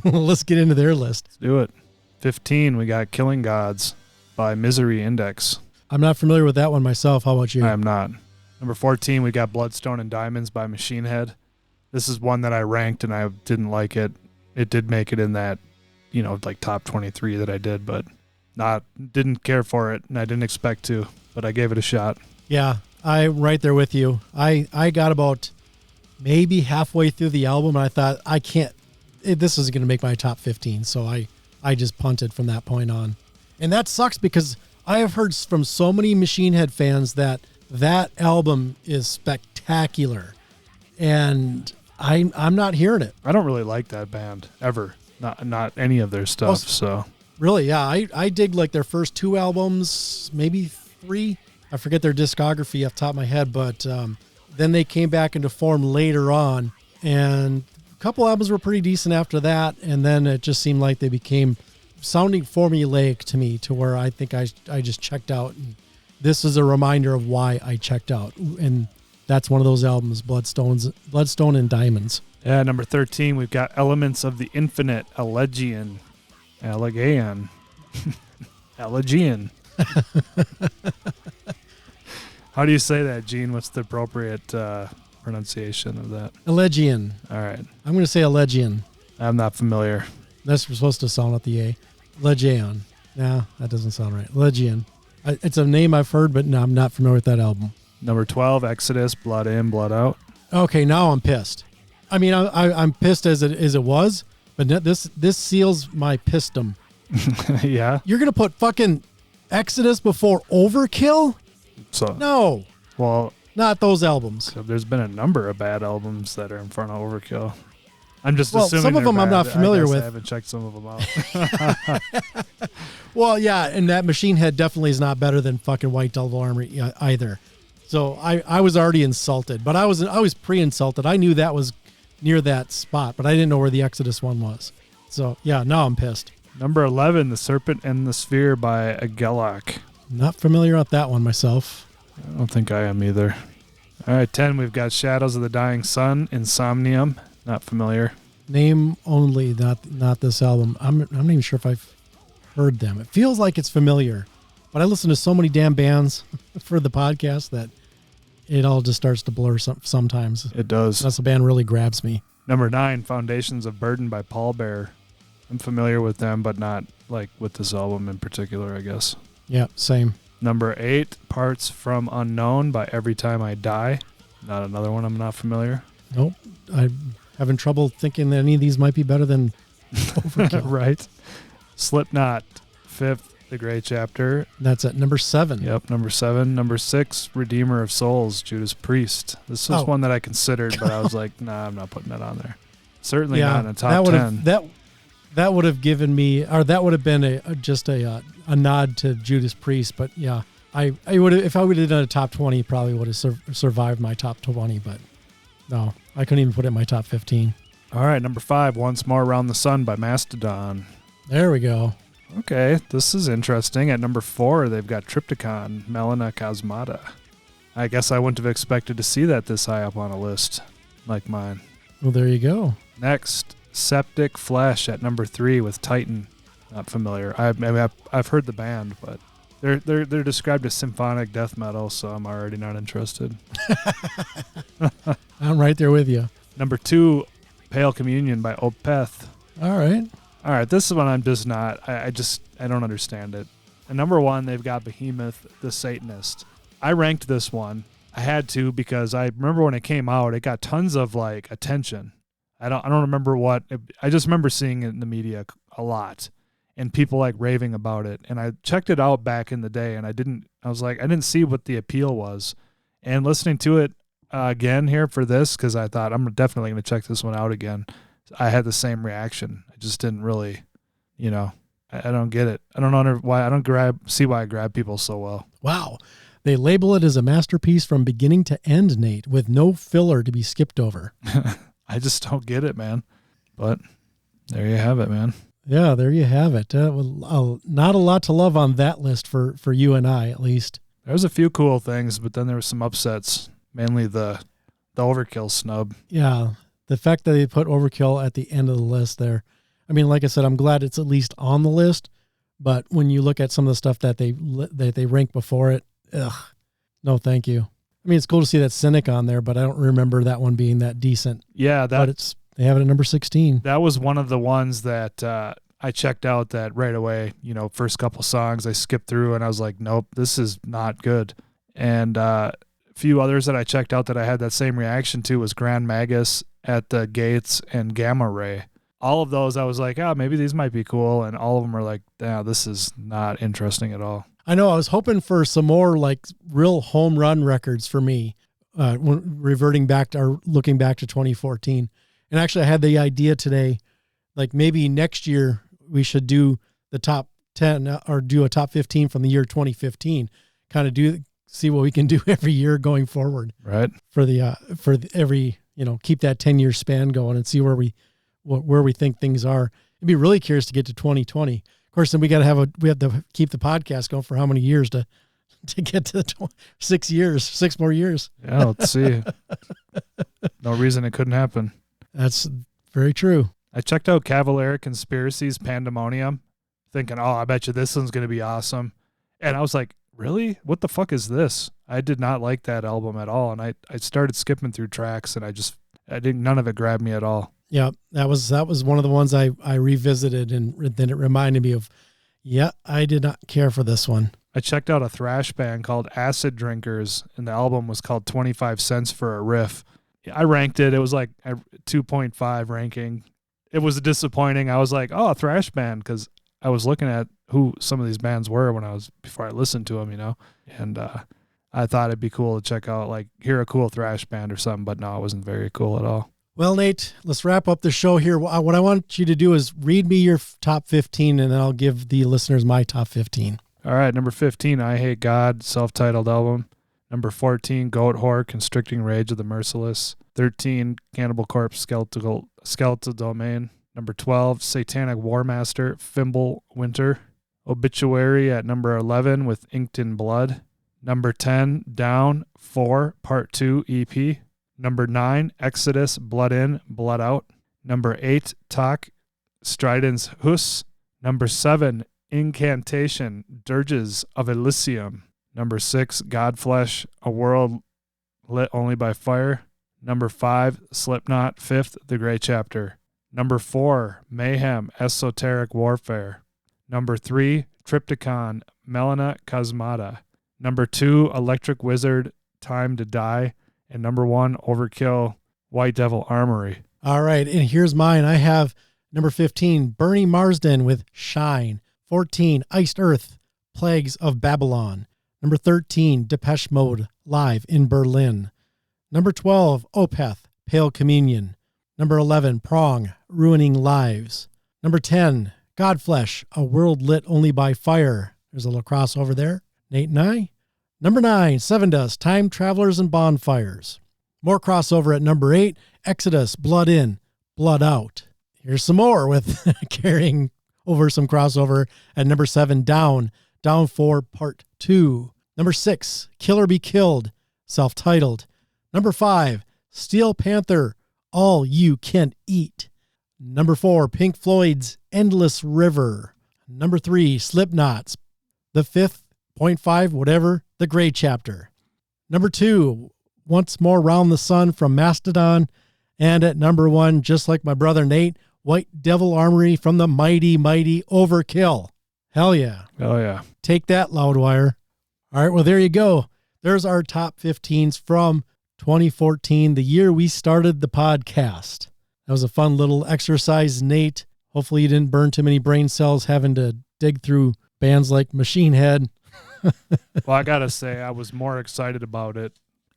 Let's get into their list. Let's do it. 15, we got Killing Gods by Misery Index. I'm not familiar with that one myself. How about you? I am not. Number 14, we got Bloodstone and Diamonds by Machine Head. This is one that I ranked and I didn't like it. It did make it in that, like top 23 that I did, but didn't care for it and I didn't expect to, but I gave it a shot. Yeah, I'm right there with you. I got about maybe halfway through the album and I thought, this is going to make my top 15. So I just punted from that point on. And that sucks because I have heard from so many Machine Head fans that album is spectacular. And I'm not hearing it. I don't really like that band ever. Not any of their stuff. So really, yeah, I dig like their first 2 albums, maybe 3. I forget their discography off the top of my head, but then they came back into form later on, and a couple albums were pretty decent after that, and then it just seemed like they became sounding formulaic to me, to where I think I just checked out. And this is a reminder of why I checked out, and that's one of those albums, Bloodstone and Diamonds. Yeah, number 13, we've got Elements of the Infinite, Elegian. Elegian. How do you say that, Gene? What's the appropriate pronunciation of that? Elegian. All right. I'm going to say Elegian. I'm not familiar. That's supposed to sound like the A. Legion. Nah, that doesn't sound right. Legion. It's a name I've heard, but no, I'm not familiar with that album. Number 12, Exodus, Blood In, Blood Out. Okay, now I'm pissed. I mean, I'm pissed as it was, but this seals my pissdom. Yeah. You're going to put fucking Exodus before Overkill? So No. Well, not those albums. So there's been a number of bad albums that are in front of Overkill. I'm just assuming some of them I'm not familiar with. I haven't checked some of them out. Well, yeah, and that Machine Head definitely is not better than fucking White Devil Armory either. So I was already insulted, but I was pre-insulted. I knew that was near that spot, but I didn't know where the Exodus one was. So yeah, now I'm pissed. Number 11, The Serpent and the Sphere by Agelak. Not familiar with that one myself. I don't think I am either. All right, 10, we've got Shadows of the Dying Sun, Insomnium. Not familiar. Name only, not this album. I'm not even sure if I've heard them. It feels like it's familiar, but I listen to so many damn bands for the podcast that it all just starts to blur sometimes. It does. Unless a band really grabs me. Number 9, Foundations of Burden by Paul Bear. I'm familiar with them, but not like with this album in particular, I guess. Yeah, same. Number 8, Parts from Unknown by Every Time I Die. Not another one I'm not familiar. Nope. I'm having trouble thinking that any of these might be better than Overkill. Right. Slipknot, 5th, The Gray Chapter. That's at number 7. Yep, number 7. Number 6, Redeemer of Souls, Judas Priest. This was one that I considered, but I was like, nah, I'm not putting that on there. Certainly not in the top 10. That would have given me, or that would have been just a nod to Judas Priest. But yeah, I would have, if I would have done a top 20, probably would have survived my top 20. But no, I couldn't even put it in my top 15. All right, number 5, Once More Around the Sun by Mastodon. There we go. Okay, this is interesting. At number 4, they've got Triptychon, Melina Cosmata. I guess I wouldn't have expected to see that this high up on a list like mine. Well, there you go. Next, Septic Flesh at number 3 with Titan. Not familiar. I've heard the band, but they're described as symphonic death metal, so I'm already not interested. I'm right there with you. Number 2, Pale Communion by Opeth. All right, this is one I'm just not. I don't understand it. And number 1, they've got Behemoth, the Satanist. I ranked this one. I had to because I remember when it came out, it got tons of like attention. I don't remember what. I just remember seeing it in the media a lot, and people like raving about it. And I checked it out back in the day, and I didn't see what the appeal was. And listening to it, again here for this because I thought I'm definitely going to check this one out again. I had the same reaction. I just didn't really, I don't get it. I don't know why I don't see why I grab people so well. Wow. They label it as a masterpiece from beginning to end, Nate, with no filler to be skipped over. I just don't get it, man. But there you have it, man. Yeah, there you have it. Not a lot to love on that list for you and I, at least. There was a few cool things, but then there was some upsets, mainly the Overkill snub. Yeah, the fact that they put Overkill at the end of the list there. I mean, like I said, I'm glad it's at least on the list, but when you look at some of the stuff that they rank before it, no thank you. I mean, it's cool to see that Cynic on there, but I don't remember that one being that decent. Yeah, but they have it at number 16. That was one of the ones that I checked out that right away, first couple songs I skipped through and I was like, nope, this is not good. And a few others that I checked out that I had that same reaction to was Grand Magus, At the Gates, and Gamma Ray. All of those I was like, maybe these might be cool. And all of them are like, this is not interesting at all. I know. I was hoping for some more like real home run records for me, looking back to 2014. And actually I had the idea today, like maybe next year we should do the top 10 or do a top 15 from the year 2015, kind of see what we can do every year going forward. Right. For every, keep that 10-year span going and see where we think things are. I'd be really curious to get to 2020. Of course, then we have to keep the podcast going for how many years to get to 6 more years. Yeah, let's see. No reason it couldn't happen. That's very true. I checked out Cavalier Conspiracy's Pandemonium, thinking, I bet you this one's going to be awesome. And I was like, really? What the fuck is this? I did not like that album at all. And I started skipping through tracks and none of it grabbed me at all. Yeah, that was one of the ones I revisited, and then it reminded me of, I did not care for this one. I checked out a thrash band called Acid Drinkers, and the album was called 25 Cents for a Riff. I ranked it. It was like a 2.5 ranking. It was disappointing. I was like, a thrash band, because I was looking at who some of these bands were before I listened to them, and I thought it'd be cool to check out, like, hear a cool thrash band or something, but no, it wasn't very cool at all. Well, Nate, let's wrap up the show here. What I want you to do is read me your top 15, and then I'll give the listeners my top 15. All right, number 15, Eyehategod, self-titled album. Number 14, Goatwhore, Constricting Rage of the Merciless. 13, Cannibal Corpse, Skeletal Domain. Number 12, Satanic Warmaster, Fimbulwinter. Obituary at number 11 with Inked in Blood. Number 10, Down 4, Part 2 EP. Number 9, Exodus, Blood In, Blood Out. Number 8, Taake, Stridens, Hus. Number 7, Incantation, Dirges of Elysium. Number 6, Godflesh, A World Lit Only by Fire. Number 5, Slipknot, 5th, The Grey Chapter. Number 4, Mayhem, Esoteric Warfare. Number 3, Triptychon, Melana Cosmata. Number 2, Electric Wizard, Time to Die. And number 1, Overkill, White Devil Armory. All right, and here's mine. I have number 15, Bernie Marsden with Shine. 14, Iced Earth, Plagues of Babylon. Number 13, Depeche Mode, Live in Berlin. Number 12, Opeth, Pale Communion. Number 11, Prong, Ruining Lives. Number 10, Godflesh, A World Lit Only by Fire. There's a little crossover there. Nate and I. Number 9, Seven Dust, Time Travelers and Bonfires. More crossover at number 8, Exodus, Blood In, Blood Out. Here's some more with carrying over some crossover at number 7, Down 4, Part 2. Number 6, Killer Be Killed, self-titled. Number 5, Steel Panther, All You Can Eat. Number 4, Pink Floyd's Endless River. Number 3, Slipknot's The 5th.5, whatever, The Grey Chapter. Number 2, Once More Round the Sun from Mastodon. And at number 1, just like my brother Nate, White Devil Armory from the mighty, mighty Overkill. Hell yeah. Oh, yeah. Take that, Loudwire. All right, well, there you go. There's our top 15s from 2014, the year we started the podcast. That was a fun little exercise, Nate. Hopefully you didn't burn too many brain cells having to dig through bands like Machine Head. Well, I got to say, I was more excited about it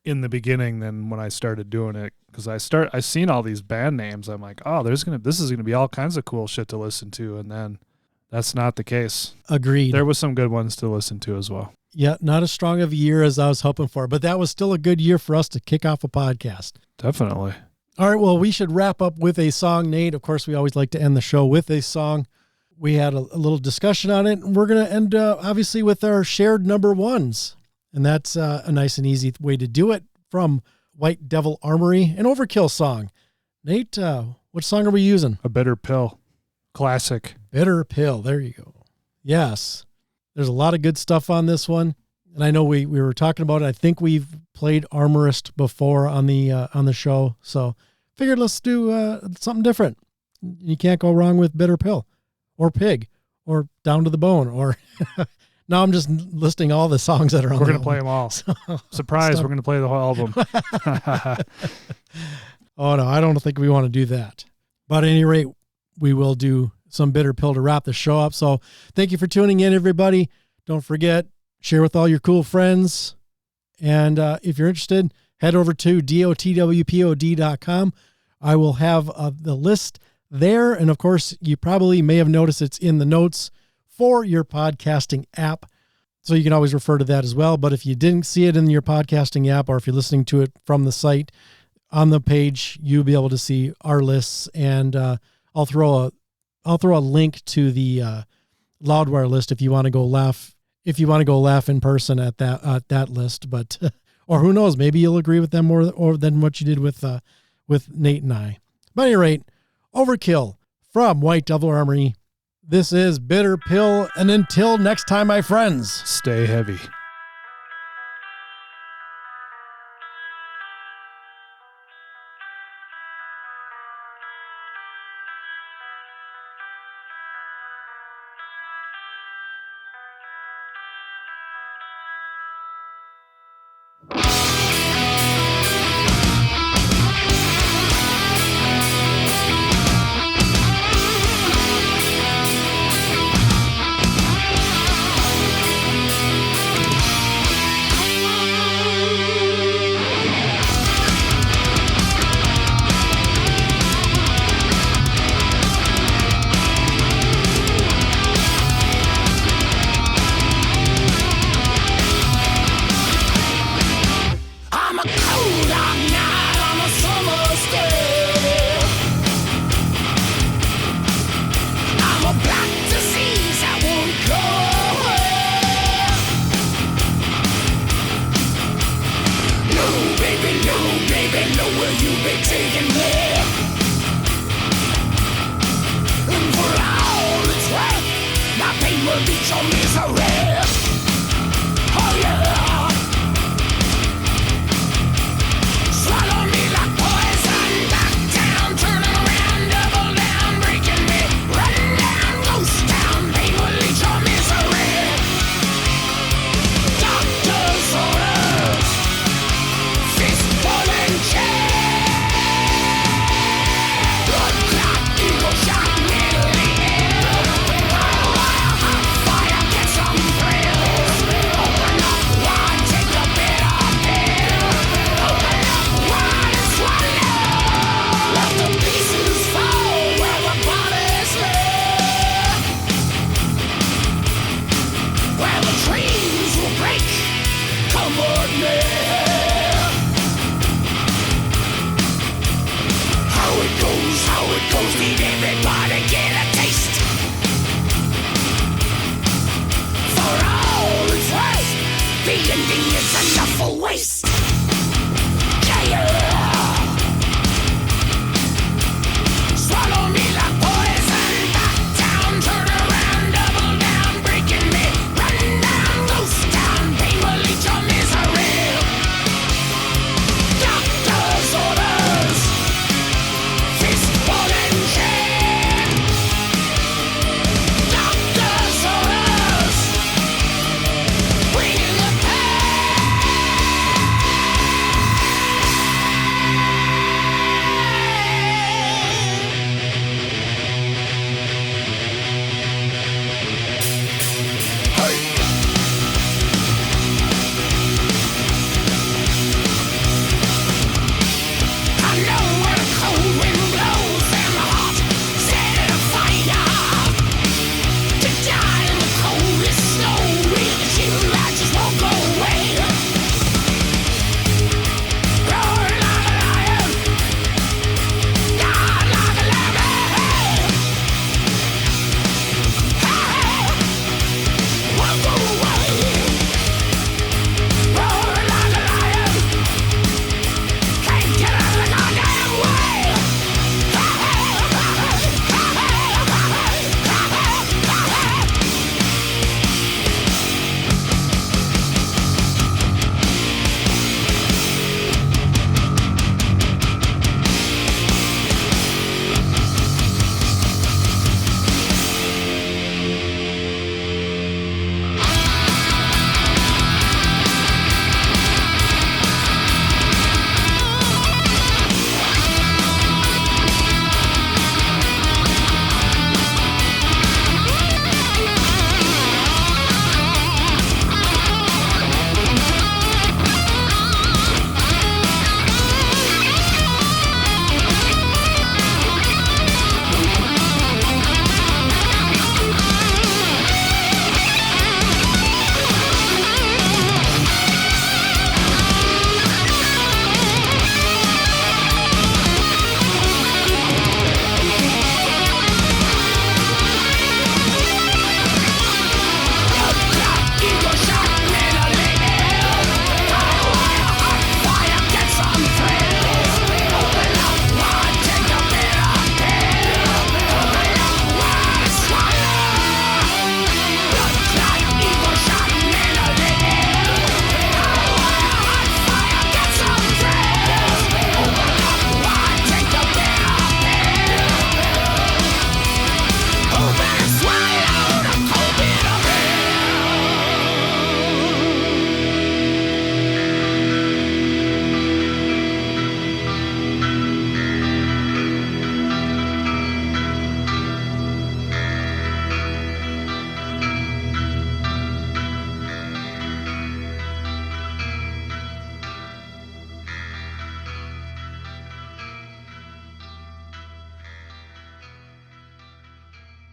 in the beginning than when I started doing it, because I seen all these band names. I'm like, oh, this is gonna be all kinds of cool shit to listen to, and then that's not the case. Agreed. There was some good ones to listen to as well. Yeah, not as strong of a year as I was hoping for, but that was still a good year for us to kick off a podcast. Definitely. All right, well, we should wrap up with a song, Nate. Of course, we always like to end the show with a song. We had a little discussion on it, and we're going to end, obviously, with our shared number ones. And that's a nice and easy way to do it from White Devil Armory, an Overkill song. Nate, what song are we using? A Bitter Pill. Classic. Bitter Pill. There you go. Yes. There's a lot of good stuff on this one. And I know we were talking about it. I think we've played Armorist before on the show. So figured let's do something different. You can't go wrong with Bitter Pill or Pig or Down to the Bone or now I'm just listing all the songs that are on. We're going to play them all. Surprise, we're going to play the whole album. Oh, no, I don't think we want to do that. But at any rate, we will do some Bitter Pill to wrap the show up. So thank you for tuning in, everybody. Don't forget, share with all your cool friends. And if you're interested, head over to dotwpod.com. I will have the list there. And of course, you probably may have noticed it's in the notes for your podcasting app. So you can always refer to that as well. But if you didn't see it in your podcasting app, or if you're listening to it from the site on the page, you'll be able to see our lists. And I'll throw a link to the Loudwire list if you want to go laugh. If you want to go laugh in person at that list, but or who knows, maybe you'll agree with them more than what you did with Nate and I. But at any rate, Overkill from White Devil Armory. This is Bitter Pill, and until next time, my friends, stay heavy.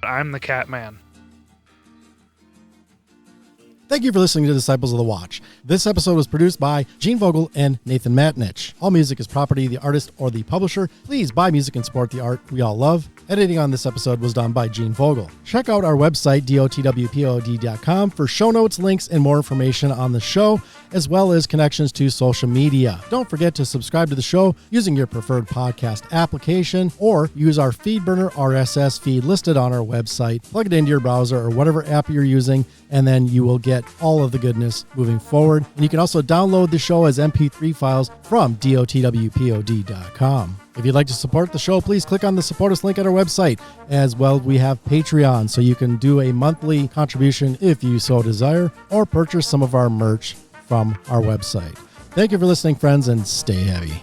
I'm the Catman. Thank you for listening to Disciples of the Watch. This episode was produced by Gene Vogel and Nathan Matnich. All music is property of the artist or the publisher. Please buy music and support the art we all love. Editing on this episode was done by Gene Vogel. Check out our website, dotwpod.com, for show notes, links, and more information on the show, as well as connections to social media. Don't forget to subscribe to the show using your preferred podcast application, or use our FeedBurner RSS feed listed on our website. Plug it into your browser or whatever app you're using, and then you will get all of the goodness moving forward. And you can also download the show as MP3 files from dotwpod.com. If you'd like to support the show, please click on the support us link at our website. As well, we have Patreon, so you can do a monthly contribution if you so desire, or purchase some of our merch from our website. Thank you for listening, friends, and stay heavy.